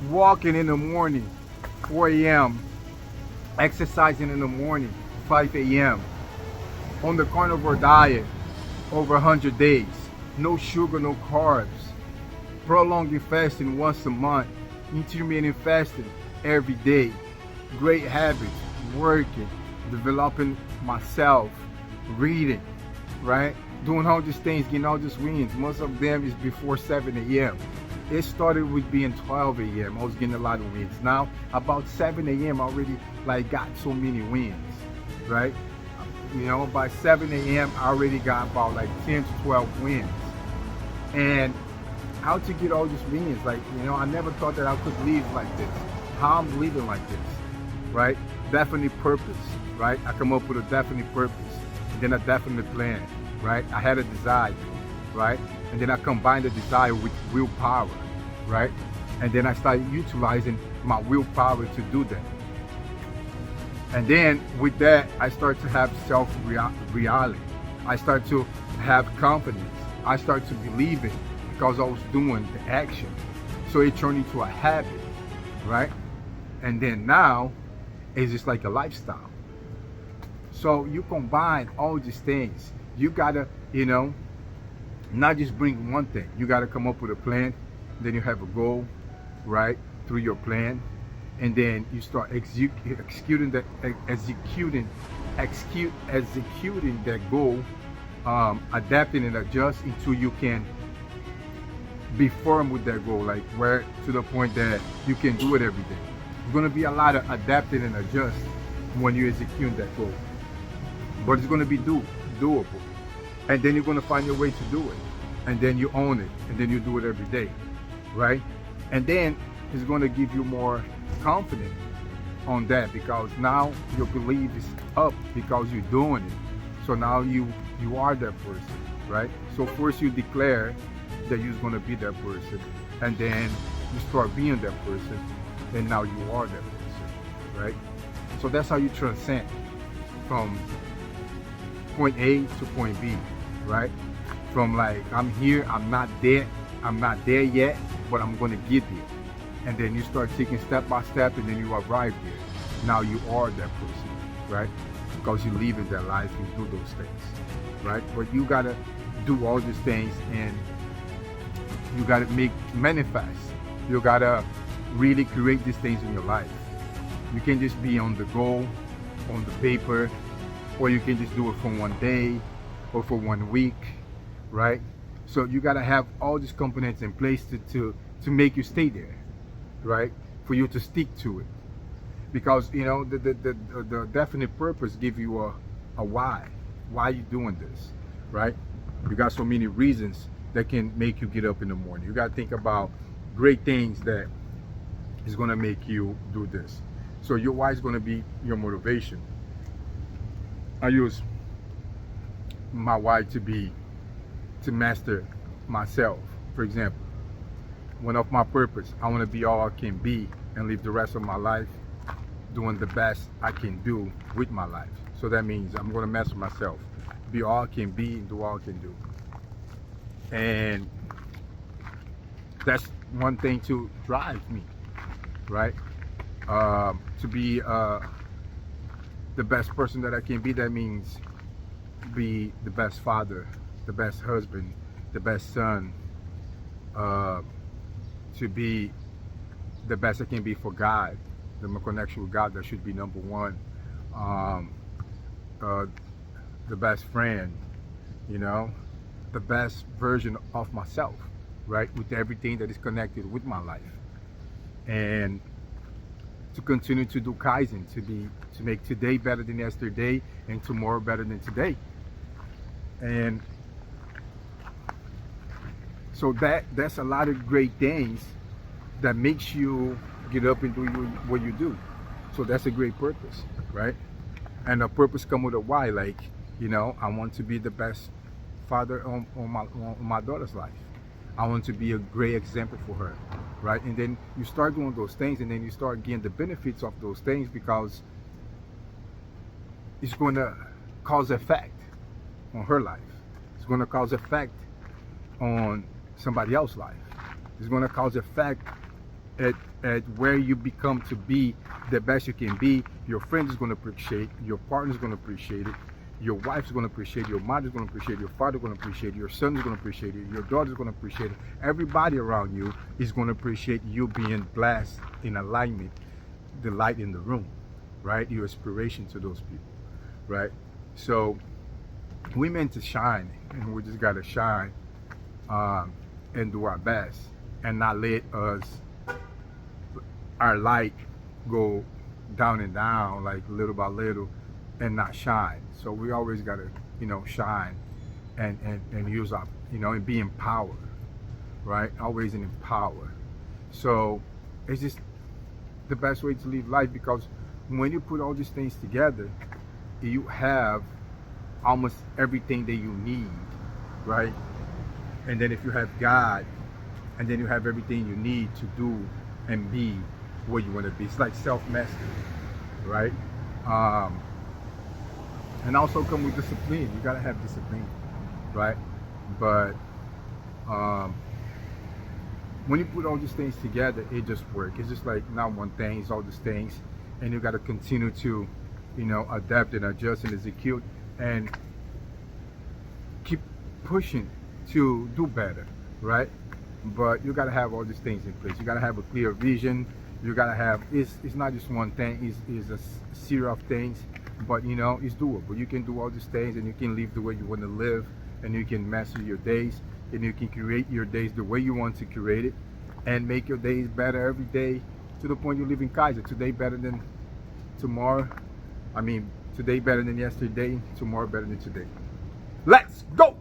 walking in the morning, 4 a.m., exercising in the morning, 5 a.m., on the carnivore diet over 100 days, no sugar, no carbs, prolonged fasting once a month, intermittent fasting every day, great habits, working, developing myself, reading, right? Doing all these things, getting all these wins. Most of them is before 7 a.m. It started with being 12 a.m. I was getting a lot of wins. Now about 7 a.m. I already like got so many wins, right? You know, by 7 a.m. I already got about like 10 to 12 wins. And how to get all these wins, like, you know, I never thought that I could live like this. How I'm living like this, right? Definite purpose, right? I come up with a definite purpose, and then a definite plan, right? I had a desire, right? And then I combined the desire with willpower, right? And then I started utilizing my willpower to do that. And then with that, I start to have self-reality. I start to have confidence. I start to believe it because I was doing the action. So it turned into a habit, right? And then now, it's just like a lifestyle. So you combine all these things. You gotta, you know, not just bring one thing. You gotta come up with a plan. Then you have a goal, right? Through your plan, and then you start executing that goal, adapting and adjusting until you can be firm with that goal, like where to the point that you can do it every day. There's gonna be a lot of adapting and adjust when you execute that goal, but it's gonna be doable, and then you're gonna find your way to do it, and then you own it, and then you do it every day, right? And then it's gonna give you more confidence on that because now your belief is up because you're doing it. So now you are that person, right? So first you declare that you're gonna be that person, and then you start being that person, and now you are that person, right? So that's how you transcend from point A to point B, right? From like, I'm here, I'm not there yet, but I'm gonna get there. And then you start taking step by step, and then you arrive there. Now you are that person, right? Because you live in that life, you do those things, right? But you gotta do all these things, and you gotta make manifest. You gotta really create these things in your life. You can't just be on the goal, on the paper, or you can just do it for one day or for 1 week, right? So you gotta have all these components in place to make you stay there, right? For you to stick to it, because you know the definite purpose give you a why. Why you doing this, right? You got so many reasons that can make you get up in the morning. You got to think about great things that is going to make you do this. So your why is going to be your motivation. I use my why to master myself. For example, one of my purpose, I want to be all I can be and live the rest of my life doing the best I can do with my life. So that means I'm going to master myself, be all I can be and do all I can do. And that's one thing to drive me, right? To be the best person that I can be. That means be the best father, the best husband, the best son, to be the best I can be for God, my connection with God, that should be number one. The best friend, you know, the best version of myself, right? With everything that is connected with my life, and to continue to do Kaizen, to make today better than yesterday and tomorrow better than today. And so that's a lot of great things that makes you get up and do what you do. So that's a great purpose, right? And a purpose come with a why, like, you know, I want to be the best father on my daughter's life. I want to be a great example for her, right? And then you start doing those things, and then you start getting the benefits of those things, because it's going to cause effect on her life. It's going to cause effect on somebody else's life. It's going to cause effect at where you become to be the best you can be, your friend is going to appreciate, your partner is going to appreciate it, your wife is going to appreciate it, your mother is going to appreciate it, your father is going to appreciate it, your son is going to appreciate it, your daughter is going to appreciate it. Everybody around you is going to appreciate you being blessed in alignment, the light in the room, right? Your inspiration to those people, right? So we meant to shine, and we just got to shine and do our best, and not let our light go down and down, like little by little, and not shine. So we always got to, shine and use our, and be empowered, right? Always in empower. So it's just the best way to live life, because when you put all these things together, you have almost everything that you need, right? And then if you have God, and then you have everything you need to do and be where you want to be. It's like self-mastery, right? And also come with discipline. You gotta have discipline, right? But when you put all these things together, it just works. It's just like not one thing, it's all these things, and you gotta continue to, adapt and adjust and execute and keep pushing to do better, right? But you gotta have all these things in place. You gotta have a clear vision. You gotta have, it's not just one thing, it's a series of things, but it's doable. You can do all these things, and you can live the way you want to live, and you can master your days, and you can create your days the way you want to create it, and make your days better every day, to the point you live in Kaiser. Today better than tomorrow. Today better than yesterday, tomorrow better than today. Let's go!